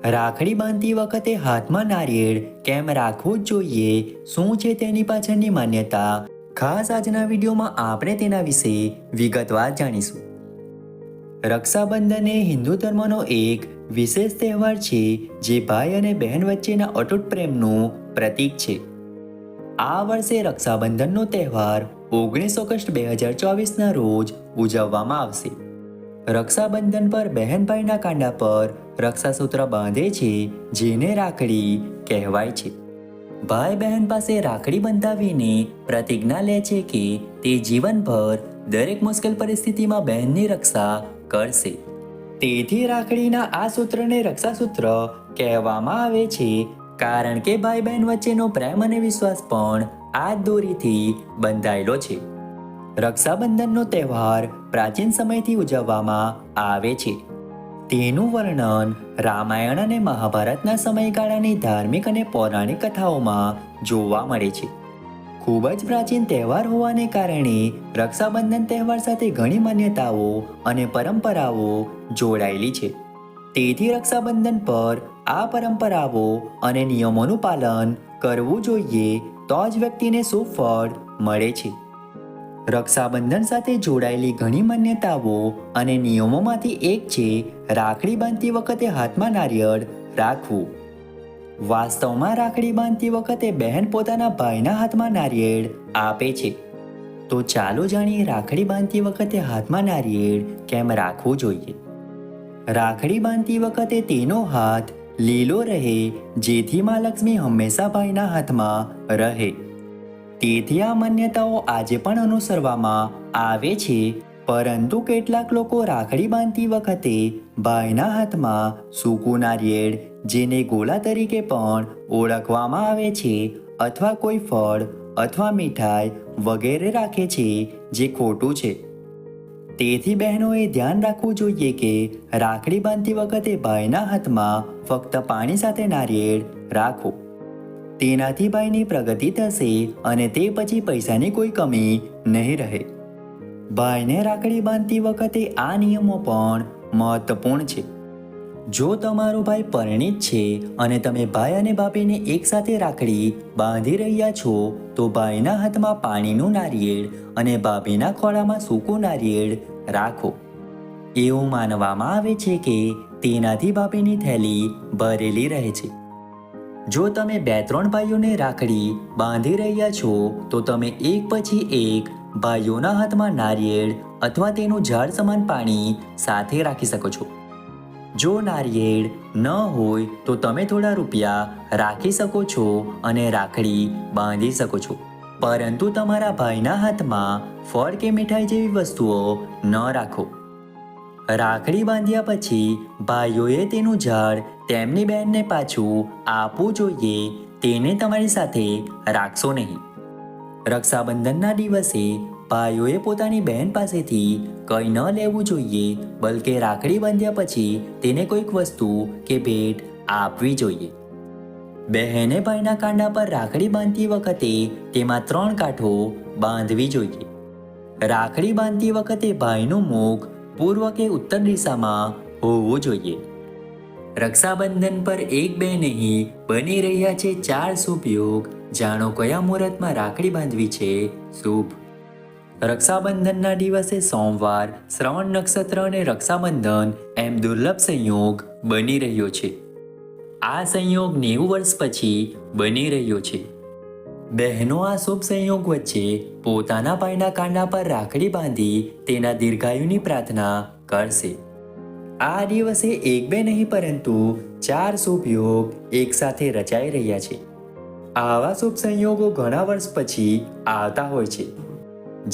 રાખડી બાંધતી વખતે હાથમાં નારિયેળ કેમ રાખવું જ જોઈએ, શું છે તેની પાછળની માન્યતા, ખાસ આજના વિડીયોમાં આપણે તેના વિશે વિગતવાર જાણીશું. રક્ષાબંધન એ હિન્દુ ધર્મનો એક વિશેષ તહેવાર છે જે ભાઈ અને બહેન વચ્ચેના અતૂટ પ્રેમનું પ્રતીક છે. આ વર્ષે રક્ષાબંધનનો તહેવાર 19 ઓગસ્ટ 2024ના રોજ ઉજવવામાં આવશે. રક્ષાબંધન પર બહેન ભાઈના કાંડા પર રક્ષાસૂત્ર બાંધે છે, જેને રાખડી કહેવાય છે. ભાઈ બહેન પાસે રાખડી બંધાવીને પ્રતિજ્ઞા લે છે કે તે જીવનભર દરેક મુશ્કેલ પરિસ્થિતિમાં બહેનની રક્ષા કરશે. તેથી રાખડીના આ સૂત્રને રક્ષાસૂત્ર કહેવામાં આવે છે, કારણ કે ભાઈ બહેન વચ્ચેનો પ્રેમ અને વિશ્વાસ પણ આ જ દોરીથી બંધાયેલો છે. રક્ષાબંધનનો તહેવાર પ્રાચીન સમયથી ઉજવવામાં આવે છે. તેનું વર્ણન રામાયણ અને મહાભારતના સમયગાળાની ધાર્મિક અને પૌરાણિક કથાઓમાં જોવા મળે છે. ખૂબ જ પ્રાચીન તહેવાર હોવાને કારણે રક્ષાબંધન તહેવાર સાથે ઘણી માન્યતાઓ અને પરંપરાઓ જોડાયેલી છે. તેથી રક્ષાબંધન પર આ પરંપરાઓ અને નિયમોનું પાલન કરવું જોઈએ, તો જ વ્યક્તિને શુભ ફળ મળે છે. રક્ષાબંધન સાથે જોડાયેલી ઘણી માન્યતાઓ અને નિયમોમાંથી એક છે રાખડી બાંધતી વખતે હાથમાં નારિયેળ રાખવું. વાસ્તવમાં રાખડી બાંધતી વખતે બહેન પોતાના ભાઈના હાથમાં નારિયેળ આપે છે. તો ચાલો જાણીએ રાખડી બાંધતી વખતે હાથમાં નારિયેળ કેમ રાખવું જોઈએ. રાખડી બાંધતી વખતે તેનો હાથ લીલો રહે, જેથી માં લક્ષ્મી હંમેશા ભાઈના હાથમાં રહે. તેથી આ માન્યતાઓ આજે પણ અનુસરવામાં આવે છે. પરંતુ કેટલાક લોકો રાખડી બાંધતી વખતે ભાઈના હાથમાં સૂકું નારિયેળ, જેને ગોલા તરીકે પણ ઓળખવામાં આવે છે, અથવા કોઈ ફળ અથવા મીઠાઈ વગેરે રાખે છે, જે ખોટું છે. તેથી બહેનોએ ધ્યાન રાખવું જોઈએ કે રાખડી બાંધતી વખતે ભાઈના હાથમાં ફક્ત પાણી સાથે નારિયેળ રાખો. તેનાથી ભાઈની પ્રગતિ થશે અને તે પછી પૈસાની કોઈ કમી નહીં રહે. ભાઈને રાખડી બાંધતી વખતે આ નિયમો પણ મહત્વપૂર્ણ છે. જો તમારો ભાઈ પરિણીત છે અને તમે ભાઈ અને ભાભીને એકસાથે રાખડી બાંધી રહ્યા છો, તો ભાઈના હાથમાં પાણીનું નારિયેળ અને ભાભીના ખોળામાં સૂકું નારિયેળ રાખો. એવું માનવામાં આવે છે કે તેનાથી ભાભીની થેલી ભરેલી રહે છે. જો તમે 2-3 ભાઈઓને રાખડી બાંધી રહ્યા છો, તો તમે એક પછી એક ભાઈઓના હાથમાં નારિયેળ અથવા તેનું ઝાડ સમાન પાણી સાથે રાખી શકો છો. જો નારિયેળ ન હોય તો તમે થોડા રૂપિયા રાખી શકો છો અને રાખડી બાંધી શકો છો. પરંતુ તમારા ભાઈના હાથમાં ફળ કે મીઠાઈ જેવી વસ્તુઓ ન રાખો. રાખડી બાંધ્યા પછી ભાઈઓએ તેનું ઝાડ તેમની બહેનને પાછું આપવું જોઈએ. તેને તમારી સાથે રાખશો નહીં. રક્ષાબંધનના દિવસે ભાઈઓએ પોતાની બહેન પાસેથી કંઈ ન લેવું જોઈએ, બલકે રાખડી બાંધ્યા પછી તેને કોઈક વસ્તુ કે ભેટ આપવી જોઈએ. બહેને ભાઈના કાંડા પર રાખડી બાંધતી વખતે તેમાં 3 કાંઠો બાંધવી જોઈએ. રાખડી બાંધતી વખતે ભાઈનું મુખ પૂર્વ કે ઉત્તર દિશામાં હોવું જોઈએ. રક્ષાબંધન પર 1-2 નહીં, બની રહ્યા છે 4 શુભ યોગ. જાણો કયા મુહૂર્તમાં રાખડી બાંધવી છે શુભ. રક્ષાબંધનના દિવસે સોમવાર, શ્રવણ નક્ષત્ર અને રક્ષાબંધન એમ દુર્લભ સંયોગ બની રહ્યો છે. આ સંયોગ 90 વર્ષ પછી બની રહ્યો છે. બહેનો આ શુભ સંયોગ વચ્ચે પોતાના ભાઈના કાંડા પર રાખડી બાંધી તેના દીર્ઘાયુની પ્રાર્થના કરશે. આ દિવસે 1-2 નહીં, પરંતુ 4 શુભ યોગ એકસાથે રચાઈ રહ્યા છે. આવા શુભ સંયોગો ઘણા વર્ષ પછી આવતા હોય છે,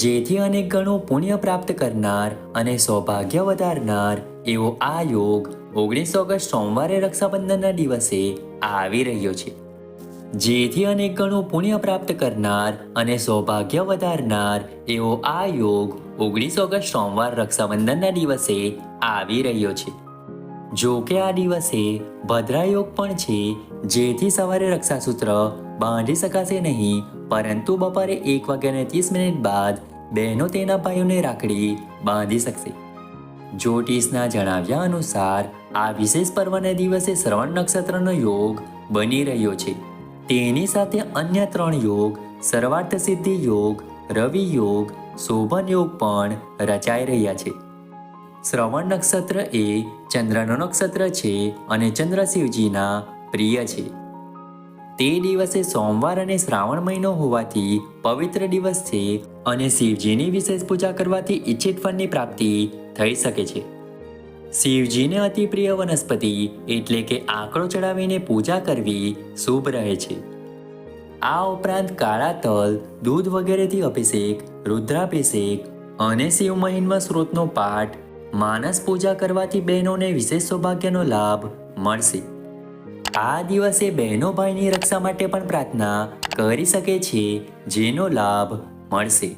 જેથી અનેક ગણું પુણ્ય પ્રાપ્ત કરનાર અને સૌભાગ્ય વધારનાર એવો આ યોગ 19 ઓગસ્ટ સોમવારે રક્ષાબંધનના દિવસે આવી રહ્યો છે. જેથી અનેક ગણું પુણ્ય પ્રાપ્ત કરનાર અને સૌભાગ્ય વધારનાર એવો આ યોગ 19 ઓગસ્ટ સોમવાર રક્ષાબંધનના દિવસે આવી રહ્યો છે. જો કે આ દિવસે ભદ્રા યોગ પણ છે, જેથી સવારે રક્ષાસૂત્ર બાંધી શકાશે નહીં, પરંતુ બપોરે 1:30 બાદ બહેનો તેના ભાઈઓને રાખડી બાંધી શકશે. જ્યોતિષના જણાવ્યા અનુસાર આ વિશેષ પર્વના દિવસે શ્રવણ નક્ષત્રનો યોગ બની રહ્યો છે. તેની સાથે અન્ય 3 યોગ સર્વાર્થ સિદ્ધિ યોગ, રવિ યોગ, શોભન યોગ પણ રચાઈ રહ્યા છે. શ્રવણ નક્ષત્ર એ ચંદ્રનો નક્ષત્ર છે અને ચંદ્ર શિવજીના પ્રિય છે. તે દિવસે સોમવાર અને શ્રાવણ મહિનો હોવાથી પવિત્ર દિવસ છે અને શિવજીની વિશેષ પૂજા કરવાથી ઈચ્છિત ફળની પ્રાપ્તિ થઈ શકે છે. શિવજીને અતિ પ્રિય વનસ્પતિ એટલે કે આંકડો ચડાવીને પૂજા કરવી શુભ રહે છે. આ ઉપરાંત કાળા તલ, દૂધ વગેરેથી અભિષેક, રુદ્રાભિષેક અને શિવ મહિમ્ન સ્ત્રોતનો પાઠ, માનસ પૂજા કરવાથી બહેનોને વિશેષ સૌભાગ્યનો લાભ મળશે. આ દિવસે બહેનો ભાઈની રક્ષા માટે પણ પ્રાર્થના કરી શકે છે, જેનો લાભ મળશે.